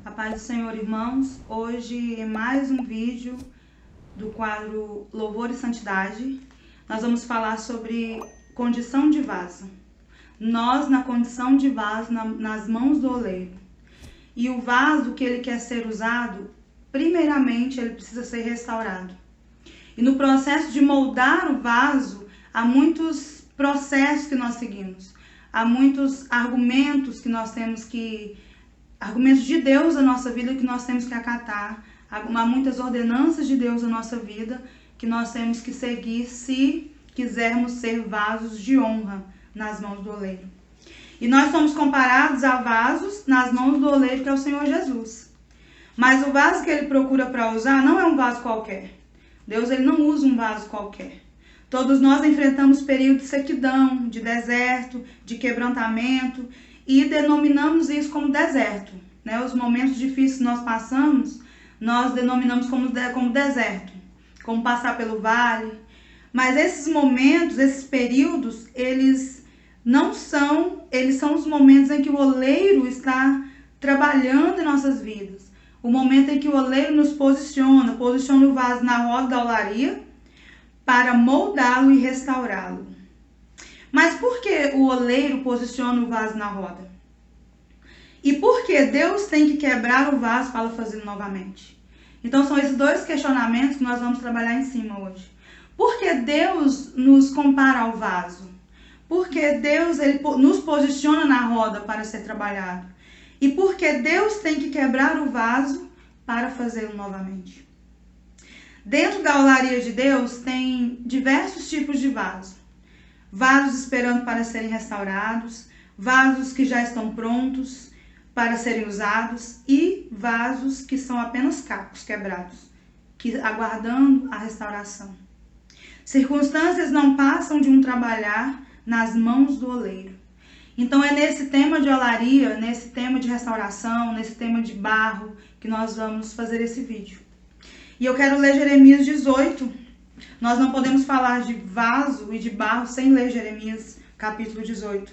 A paz do Senhor, irmãos. Hoje é mais um vídeo do quadro Louvor e Santidade. Nós vamos falar sobre condição de vaso. Nós na condição de vaso nas mãos do oleiro. E o vaso que ele quer ser usado, primeiramente ele precisa ser restaurado. E no processo de moldar o vaso, há muitos processos que nós seguimos. Há muitos argumentos que nós temos que... argumentos de Deus na nossa vida que nós temos que acatar. Há muitas ordenanças de Deus na nossa vida que nós temos que seguir se quisermos ser vasos de honra nas mãos do oleiro. E nós somos comparados a vasos nas mãos do oleiro, que é o Senhor Jesus. Mas o vaso que ele procura para usar não é um vaso qualquer. Deus ele não usa um vaso qualquer. Todos nós enfrentamos períodos de sequidão, de deserto, de quebrantamento, e denominamos isso como deserto, né? Os momentos difíceis que nós passamos, nós denominamos como deserto, como passar pelo vale. Mas esses momentos, esses períodos, eles são os momentos em que o oleiro está trabalhando em nossas vidas. O momento em que o oleiro nos posiciona o vaso na roda da olaria para moldá-lo e restaurá-lo. Mas por que o oleiro posiciona o vaso na roda? E por que Deus tem que quebrar o vaso para fazê-lo novamente? Então são esses dois questionamentos que nós vamos trabalhar em cima hoje. Por que Deus nos compara ao vaso? Por que Deus ele nos posiciona na roda para ser trabalhado? E por que Deus tem que quebrar o vaso para fazê-lo novamente? Dentro da olaria de Deus tem diversos tipos de vaso. Vasos esperando para serem restaurados, vasos que já estão prontos para serem usados e vasos que são apenas cacos quebrados, aguardando a restauração. Circunstâncias não passam de um trabalhar nas mãos do oleiro. Então é nesse tema de olaria, nesse tema de restauração, nesse tema de barro que nós vamos fazer esse vídeo. E eu quero ler Jeremias 18. Nós não podemos falar de vaso e de barro sem ler Jeremias capítulo 18,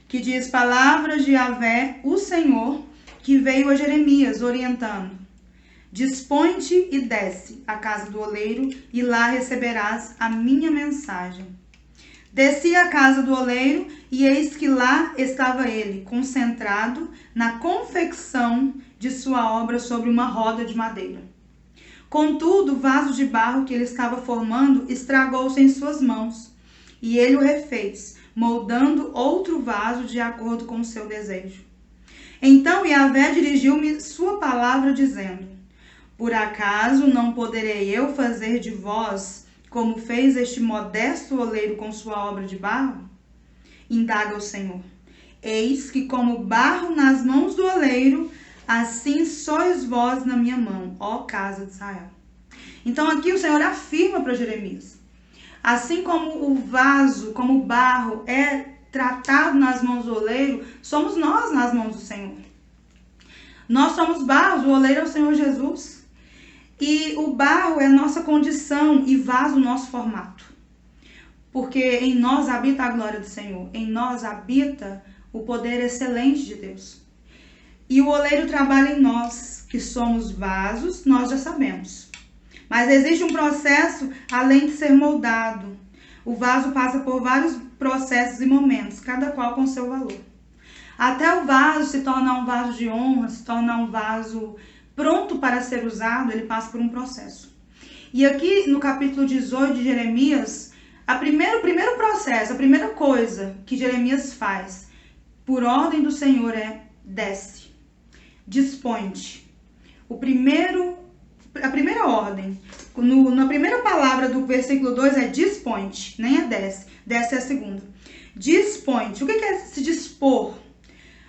que diz: palavras de Yahvé, o Senhor, que veio a Jeremias orientando: dispõe-te e desce à casa do oleiro, e lá receberás a minha mensagem. Desci à casa do oleiro, e eis que lá estava ele, concentrado na confecção de sua obra sobre uma roda de madeira. Contudo, o vaso de barro que ele estava formando estragou-se em suas mãos, e ele o refez, moldando outro vaso de acordo com o seu desejo. Então Yahvé dirigiu-me sua palavra, dizendo: por acaso não poderei eu fazer de vós como fez este modesto oleiro com sua obra de barro? Indaga o Senhor. Eis que como barro nas mãos do oleiro, assim sois vós na minha mão, ó casa de Israel. Então aqui o Senhor afirma para Jeremias: assim como o vaso, como o barro é tratado nas mãos do oleiro, somos nós nas mãos do Senhor. Nós somos barros, o oleiro é o Senhor Jesus. E o barro é a nossa condição e vaso o nosso formato. Porque em nós habita a glória do Senhor, em nós habita o poder excelente de Deus. E o oleiro trabalha em nós, que somos vasos, nós já sabemos. Mas existe um processo além de ser moldado. O vaso passa por vários processos e momentos, cada qual com seu valor. Até o vaso se tornar um vaso de honra, se tornar um vaso pronto para ser usado, ele passa por um processo. E aqui no capítulo 18 de Jeremias, o primeiro processo, a primeira coisa que Jeremias faz, por ordem do Senhor, é: desce. Dispõe-te. A primeira ordem, na primeira palavra do versículo 2 é dispõe-te, nem é desce. Desce é a segunda. Dispõe-te. O que é se dispor?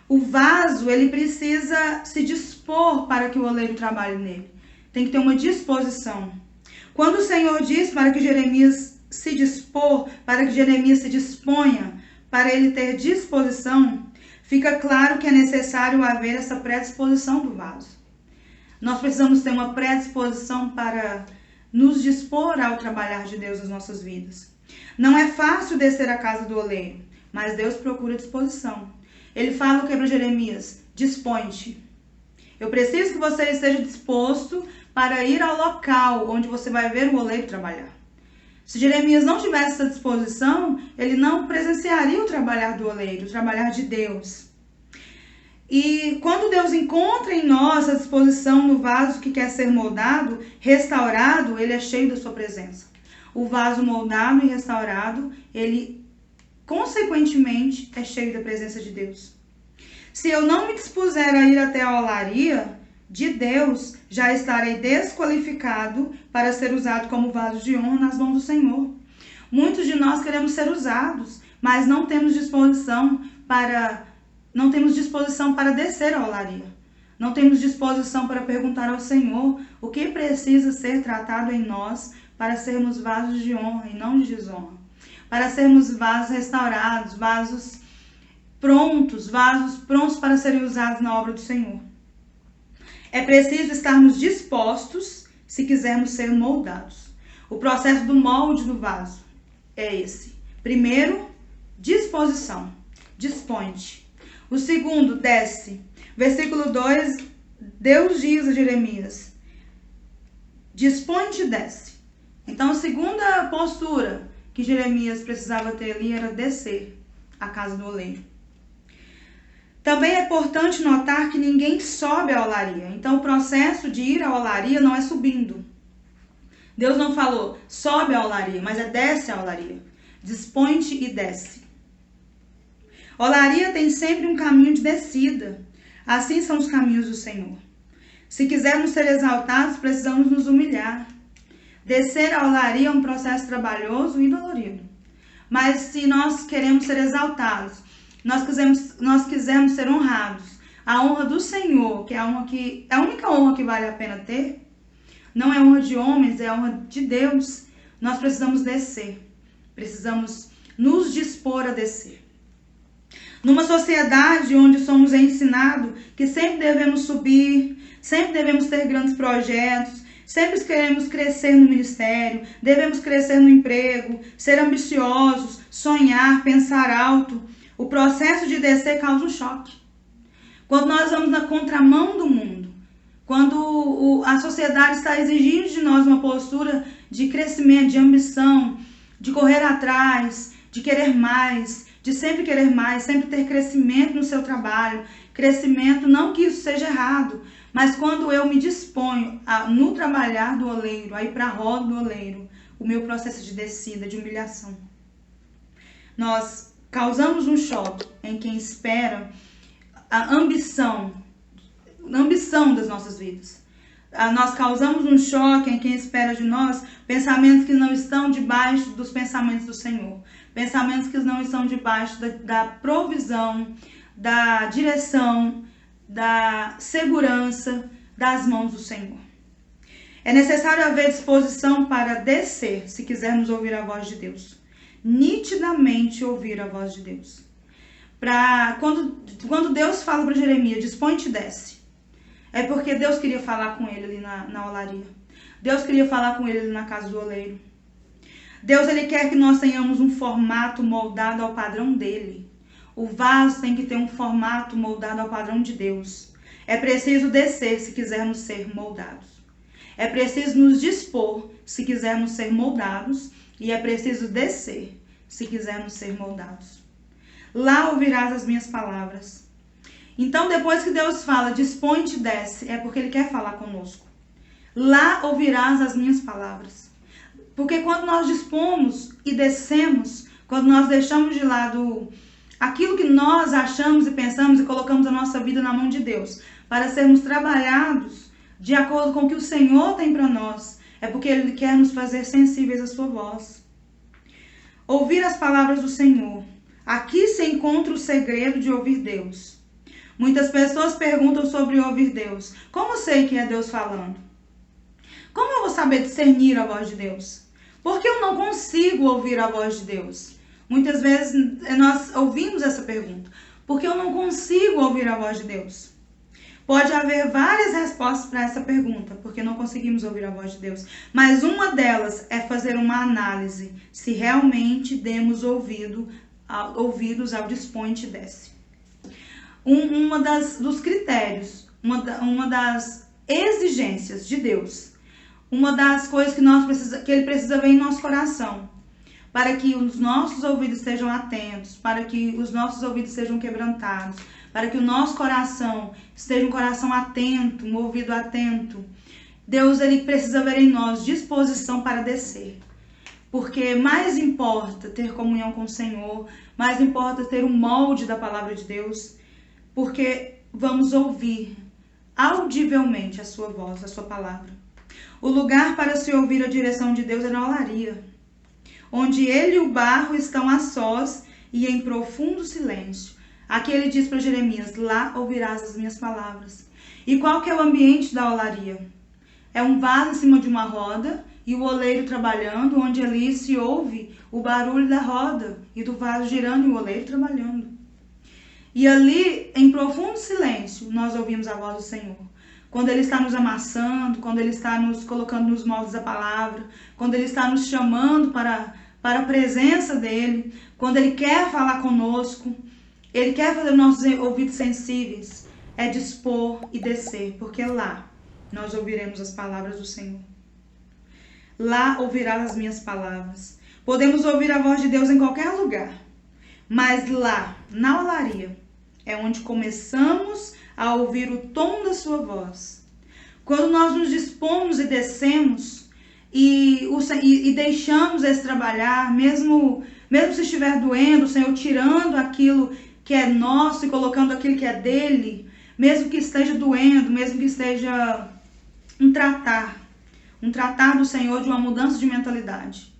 O vaso, ele precisa se dispor para que o oleiro trabalhe nele. Tem que ter uma disposição. Quando o Senhor diz para que Jeremias se dispor, para que Jeremias se disponha, para ele ter disposição, fica claro que é necessário haver essa predisposição do vaso. Nós precisamos ter uma predisposição para nos dispor ao trabalhar de Deus nas nossas vidas. Não é fácil descer à casa do oleiro, mas Deus procura disposição. Ele fala o que para Jeremias? Dispõe-te. Eu preciso que você esteja disposto para ir ao local onde você vai ver o oleiro trabalhar. Se Jeremias não tivesse essa disposição, ele não presenciaria o trabalhar do oleiro, o trabalhar de Deus. E quando Deus encontra em nós a disposição no vaso que quer ser moldado, restaurado, ele é cheio da sua presença. O vaso moldado e restaurado, ele consequentemente é cheio da presença de Deus. Se eu não me dispuser a ir até a olaria de Deus, já estarei desqualificado para ser usado como vaso de honra nas mãos do Senhor. Muitos de nós queremos ser usados, mas não temos disposição para descer à olaria. Não temos disposição para perguntar ao Senhor o que precisa ser tratado em nós para sermos vasos de honra e não de desonra. Para sermos vasos restaurados, vasos prontos para serem usados na obra do Senhor. É preciso estarmos dispostos se quisermos ser moldados. O processo do molde do vaso é esse. Primeiro, disposição. Dispõe-te. O segundo, desce. Versículo 2, Deus diz a Jeremias: dispõe-te e desce. Então, a segunda postura que Jeremias precisava ter ali era descer à casa do oleiro. Também é importante notar que ninguém sobe à olaria. Então, o processo de ir à olaria não é subindo. Deus não falou, sobe à olaria, mas é desce à olaria. Dispõe-te e desce. Olaria tem sempre um caminho de descida. Assim são os caminhos do Senhor. Se quisermos ser exaltados, precisamos nos humilhar. Descer a olaria é um processo trabalhoso e dolorido. Mas se nós queremos ser exaltados, nós quisermos ser honrados, a honra do Senhor, que é a única honra que vale a pena ter, não é honra de homens, é honra de Deus, nós precisamos descer. Precisamos nos dispor a descer. Numa sociedade onde somos ensinados que sempre devemos subir, sempre devemos ter grandes projetos, sempre queremos crescer no ministério, devemos crescer no emprego, ser ambiciosos, sonhar, pensar alto, o processo de descer causa um choque. Quando nós vamos na contramão do mundo, quando a sociedade está exigindo de nós uma postura de crescimento, de ambição, de correr atrás, de querer mais, de sempre querer mais, sempre ter crescimento no seu trabalho, crescimento, não que isso seja errado, mas quando eu me disponho no trabalhar do oleiro, a ir para a roda do oleiro, o meu processo de descida, de humilhação, nós causamos um choque em quem espera a ambição das nossas vidas. Nós causamos um choque em quem espera de nós pensamentos que não estão debaixo dos pensamentos do Senhor. Pensamentos que não estão debaixo da provisão, da direção, da segurança das mãos do Senhor. É necessário haver disposição para descer se quisermos ouvir a voz de Deus. Nitidamente ouvir a voz de Deus. Quando Deus fala para Jeremias, dispõe-te e desce, é porque Deus queria falar com ele ali na olaria. Deus queria falar com ele ali na casa do oleiro. Deus, ele quer que nós tenhamos um formato moldado ao padrão dele. O vaso tem que ter um formato moldado ao padrão de Deus. É preciso descer se quisermos ser moldados. É preciso nos dispor se quisermos ser moldados. E é preciso descer se quisermos ser moldados. Lá ouvirás as minhas palavras. Então, depois que Deus fala, dispõe-te e desce, é porque ele quer falar conosco. Lá ouvirás as minhas palavras. Porque quando nós dispomos e descemos, quando nós deixamos de lado aquilo que nós achamos e pensamos e colocamos a nossa vida na mão de Deus, para sermos trabalhados de acordo com o que o Senhor tem para nós, é porque ele quer nos fazer sensíveis à sua voz. Ouvir as palavras do Senhor. Aqui se encontra o segredo de ouvir Deus. Muitas pessoas perguntam sobre ouvir Deus. Como sei que é Deus falando? Como eu vou saber discernir a voz de Deus? Por que eu não consigo ouvir a voz de Deus? Muitas vezes nós ouvimos essa pergunta. Por que eu não consigo ouvir a voz de Deus? Pode haver várias respostas para essa pergunta, porque não conseguimos ouvir a voz de Deus. Mas uma delas é fazer uma análise, se realmente demos ouvidos ao dispõe-te e desce. Dos critérios uma das exigências de Deus, uma das coisas que Ele precisa ver em nosso coração, para que os nossos ouvidos estejam atentos, para que os nossos ouvidos sejam quebrantados, para que o nosso coração esteja um coração atento, um ouvido atento. Deus, Ele precisa ver em nós disposição para descer. Porque mais importa ter comunhão com o Senhor, mais importa ter um molde da palavra de Deus, porque vamos ouvir audivelmente a sua voz, a sua palavra. O lugar para se ouvir a direção de Deus é na olaria, onde ele e o barro estão a sós e em profundo silêncio. Aqui ele diz para Jeremias: lá ouvirás as minhas palavras. E qual que é o ambiente da olaria? É um vaso em cima de uma roda e o oleiro trabalhando, onde ali se ouve o barulho da roda e do vaso girando e o oleiro trabalhando. E ali, em profundo silêncio, nós ouvimos a voz do Senhor. Quando Ele está nos amassando, quando Ele está nos colocando nos moldes da palavra, quando Ele está nos chamando para a presença dEle, quando Ele quer falar conosco, Ele quer fazer nossos ouvidos sensíveis, é dispor e descer, porque lá nós ouviremos as palavras do Senhor. Lá ouvirás as minhas palavras. Podemos ouvir a voz de Deus em qualquer lugar, mas lá, na olaria, é onde começamos a ouvir o tom da sua voz. Quando nós nos dispomos e descemos e deixamos esse trabalhar, mesmo se estiver doendo, o Senhor tirando aquilo que é nosso e colocando aquilo que é dele, mesmo que esteja doendo, mesmo que esteja um tratar do Senhor de uma mudança de mentalidade.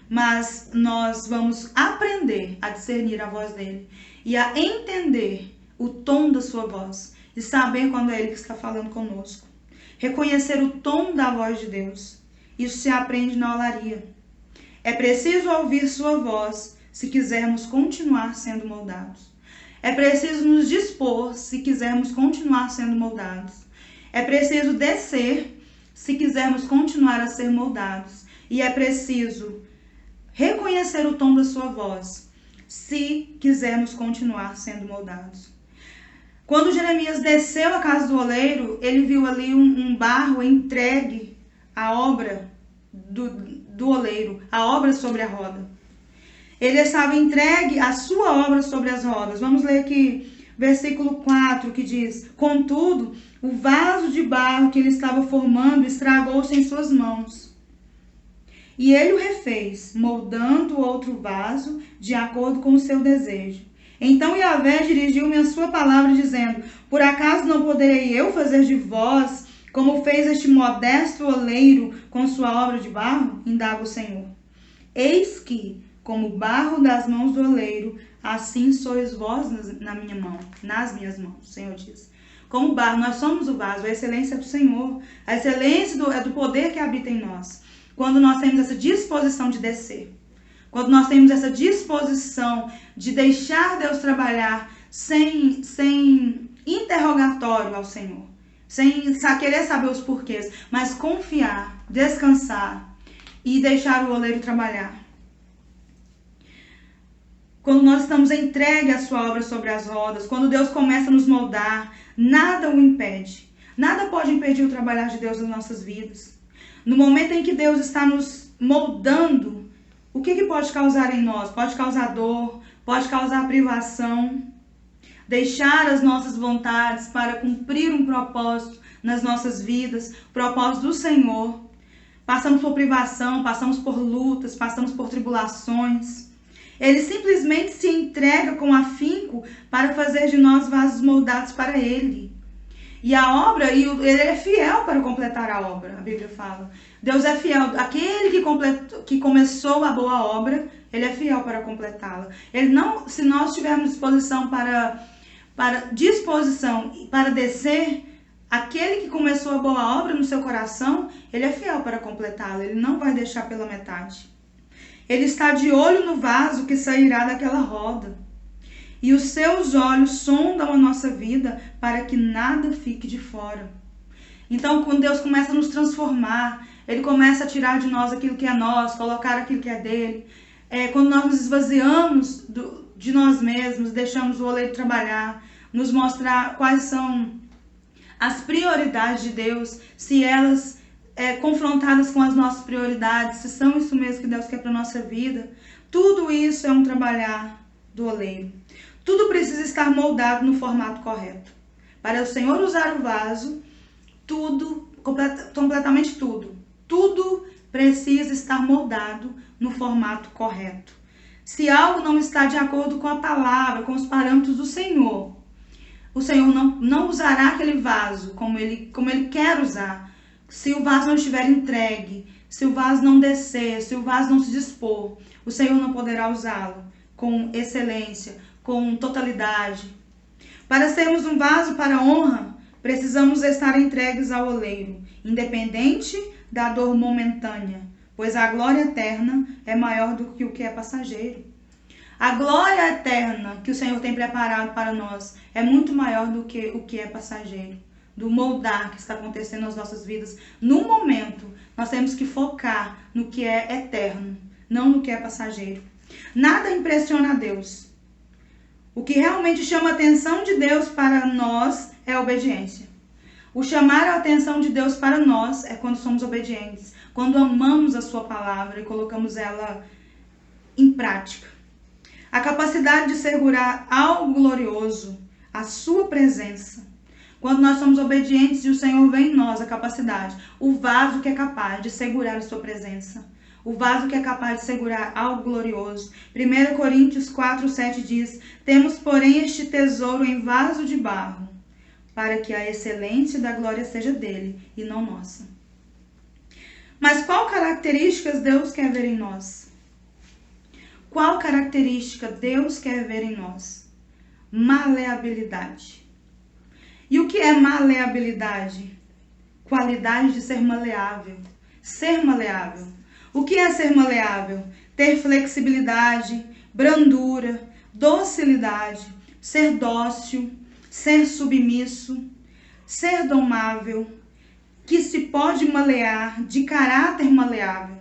Mas nós vamos aprender a discernir a voz dele e a entender o tom da sua voz e saber quando é ele que está falando conosco. Reconhecer o tom da voz de Deus. Isso se aprende na olaria. É preciso ouvir sua voz se quisermos continuar sendo moldados. É preciso nos dispor se quisermos continuar sendo moldados. É preciso descer se quisermos continuar a ser moldados. E é preciso reconhecer o tom da sua voz se quisermos continuar sendo moldados. Quando Jeremias desceu à casa do oleiro, ele viu ali um barro entregue à obra do oleiro, a obra sobre a roda. Ele estava entregue a sua obra sobre as rodas. Vamos ler aqui versículo 4, que diz: contudo, o vaso de barro que ele estava formando estragou-se em suas mãos. E ele o refez, moldando outro vaso de acordo com o seu desejo. Então Yahvé dirigiu-me a sua palavra, dizendo: por acaso não poderei eu fazer de vós como fez este modesto oleiro com sua obra de barro? Indaga o Senhor. Eis que, como barro das mãos do oleiro, assim sois vós na minha mão, nas minhas mãos, o Senhor diz. Como barro, nós somos o vaso, a excelência é do Senhor, a excelência é do poder que habita em nós. Quando nós temos essa disposição de descer, quando nós temos essa disposição de deixar Deus trabalhar sem interrogatório ao Senhor, sem querer saber os porquês, mas confiar, descansar e deixar o oleiro trabalhar. Quando nós estamos entregues à sua obra sobre as rodas, quando Deus começa a nos moldar, nada o impede. Nada pode impedir o trabalhar de Deus nas nossas vidas. No momento em que Deus está nos moldando, o que pode causar em nós? Pode causar dor, pode causar privação. Deixar as nossas vontades para cumprir um propósito nas nossas vidas, propósito do Senhor. Passamos por privação, passamos por lutas, passamos por tribulações. Ele simplesmente se entrega com afinco para fazer de nós vasos moldados para Ele. E a obra, Ele é fiel para completar a obra, a Bíblia fala. Deus é fiel. Aquele que começou a boa obra, Ele é fiel para completá-la. Se nós tivermos disposição para descer, aquele que começou a boa obra no seu coração, Ele é fiel para completá-la. Ele não vai deixar pela metade. Ele está de olho no vaso que sairá daquela roda. E os seus olhos sondam a nossa vida para que nada fique de fora. Então, quando Deus começa a nos transformar, Ele começa a tirar de nós aquilo que é nosso, colocar aquilo que é dele. Quando nós nos esvaziamos de nós mesmos, deixamos o oleiro trabalhar, nos mostrar quais são as prioridades de Deus, se elas confrontadas com as nossas prioridades, se são isso mesmo que Deus quer para a nossa vida. Tudo isso é um trabalhar do oleiro. Tudo precisa estar moldado no formato correto. Para o Senhor usar o vaso, tudo, completamente tudo precisa estar moldado no formato correto. Se algo não está de acordo com a palavra, com os parâmetros do Senhor, o Senhor não usará aquele vaso como ele quer usar. Se o vaso não estiver entregue, se o vaso não descer, se o vaso não se dispor, o Senhor não poderá usá-lo com excelência, com totalidade. Para sermos um vaso para honra, precisamos estar entregues ao oleiro, independente da dor momentânea, pois a glória eterna é maior do que o que é passageiro. A glória eterna que o Senhor tem preparado para nós é muito maior do que o que é passageiro. Do moldar que está acontecendo nas nossas vidas. No momento, nós temos que focar no que é eterno, não no que é passageiro. Nada impressiona a Deus. O que realmente chama a atenção de Deus para nós é a obediência. O chamar a atenção de Deus para nós é quando somos obedientes, quando amamos a sua palavra e colocamos ela em prática. A capacidade de segurar algo glorioso, a sua presença. Quando nós somos obedientes e o Senhor vê em nós a capacidade, o vaso que é capaz de segurar a sua presença. O vaso que é capaz de segurar algo glorioso. 1 Coríntios 4:7 diz: temos, porém, este tesouro em vaso de barro, para que a excelência da glória seja dele e não nossa. Mas qual características Deus quer ver em nós? Qual característica Deus quer ver em nós? Maleabilidade. E o que é maleabilidade? Qualidade de ser maleável. Ser maleável. O que é ser maleável? Ter flexibilidade, brandura, docilidade, ser dócil, ser submisso, ser domável, que se pode malear, de caráter maleável.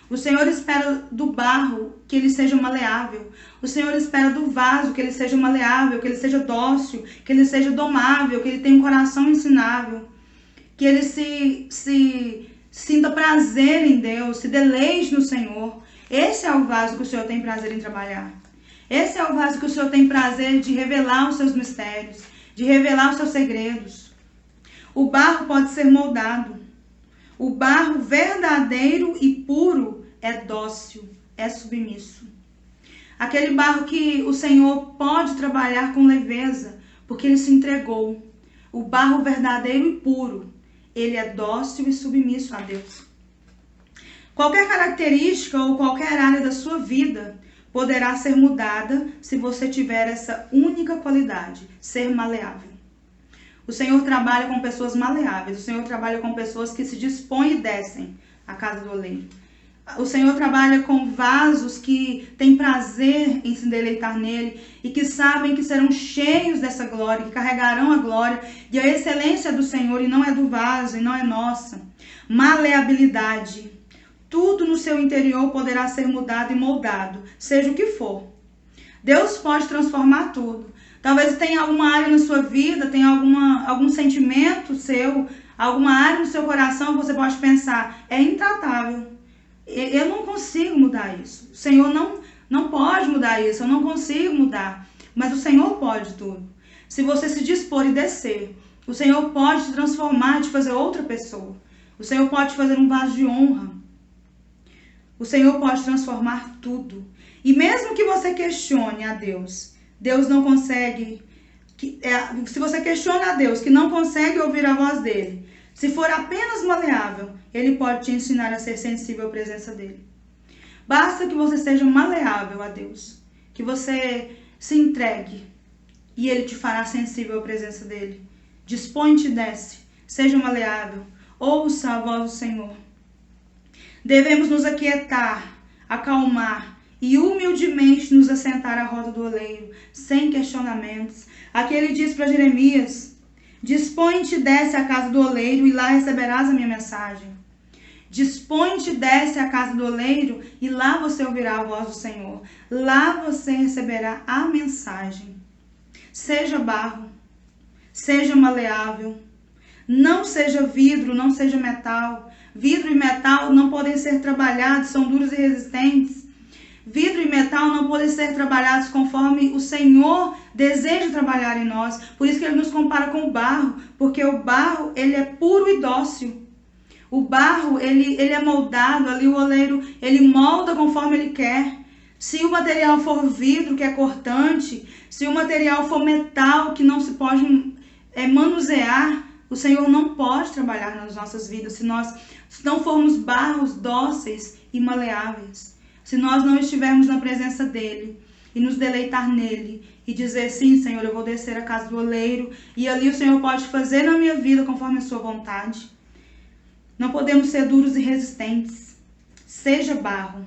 O Senhor espera do barro que ele seja maleável. O Senhor espera do vaso que ele seja maleável, que ele seja dócil, que ele seja domável, que ele tenha um coração ensinável, que ele se sinta prazer em Deus, se deleite no Senhor. Esse é o vaso que o Senhor tem prazer em trabalhar. Esse é o vaso que o Senhor tem prazer de revelar os seus mistérios, de revelar os seus segredos. O barro pode ser moldado. O barro verdadeiro e puro é dócil, é submisso. Aquele barro que o Senhor pode trabalhar com leveza, porque ele se entregou. O barro verdadeiro e puro, ele é dócil e submisso a Deus. Qualquer característica ou qualquer área da sua vida poderá ser mudada se você tiver essa única qualidade, ser maleável. O Senhor trabalha com pessoas maleáveis. O Senhor trabalha com pessoas que se dispõem e descem à casa do oleiro. O Senhor trabalha com vasos que têm prazer em se deleitar nele e que sabem que serão cheios dessa glória, que carregarão a glória e a excelência do Senhor, e não é do vaso e não é nossa. Maleabilidade. Tudo no seu interior poderá ser mudado e moldado, seja o que for. Deus pode transformar tudo. Talvez tenha alguma área na sua vida, tenha algum sentimento seu, alguma área no seu coração que você pode pensar, é intratável. Eu não consigo mudar isso. O Senhor não pode mudar isso, eu não consigo mudar. Mas o Senhor pode tudo. Se você se dispor e descer, o Senhor pode te transformar, te fazer outra pessoa. O Senhor pode te fazer um vaso de honra. O Senhor pode transformar tudo. E mesmo que você questione a Deus, Deus não consegue, se você questiona a Deus que não consegue ouvir a voz dele, se for apenas maleável, ele pode te ensinar a ser sensível à presença dele. Basta que você seja maleável a Deus, que você se entregue e ele te fará sensível à presença dele. Dispõe-te e desce, seja maleável, ouça a voz do Senhor. Devemos nos aquietar, acalmar e humildemente nos assentar à roda do oleiro, sem questionamentos. Aqui ele diz para Jeremias: dispõe-te e desce à casa do oleiro e lá receberás a minha mensagem. Dispõe-te e desce à casa do oleiro e lá você ouvirá a voz do Senhor. Lá você receberá a mensagem. Seja barro, seja maleável, Não seja vidro, não seja metal. Vidro e metal não podem ser trabalhados, são duros e resistentes. Vidro e metal não podem ser trabalhados conforme o Senhor deseja trabalhar em nós. Por isso que ele nos compara com o barro, porque o barro, ele é puro e dócil. O barro, ele é moldado, ali o oleiro, ele molda conforme ele quer. Se o material for vidro, que é cortante, se o material for metal, que não se pode manusear, o Senhor não pode trabalhar nas nossas vidas se nós não formos barros dóceis e maleáveis. Se nós não estivermos na presença dele e nos deleitar nele e dizer, sim, Senhor, eu vou descer à casa do oleiro e ali o Senhor pode fazer na minha vida conforme a sua vontade. Não podemos ser duros e resistentes. Seja barro,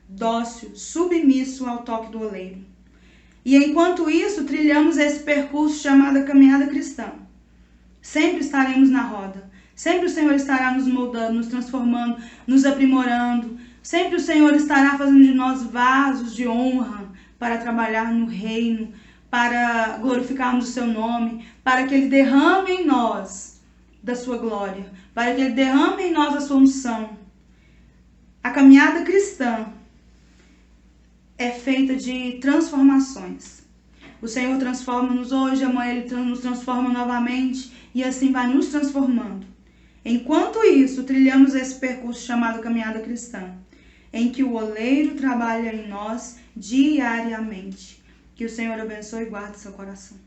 dócil, submisso ao toque do oleiro. E enquanto isso, trilhamos esse percurso chamado caminhada cristã. Sempre estaremos na roda. Sempre o Senhor estará nos moldando, nos transformando, nos aprimorando. Sempre o Senhor estará fazendo de nós vasos de honra para trabalhar no reino, para glorificarmos o seu nome, para que ele derrame em nós da sua glória, para que ele derrame em nós a sua unção. A caminhada cristã é feita de transformações. O Senhor transforma-nos hoje, amanhã ele nos transforma novamente e assim vai nos transformando. Enquanto isso, trilhamos esse percurso chamado caminhada cristã, em que o oleiro trabalha em nós diariamente. Que o Senhor abençoe e guarde seu coração.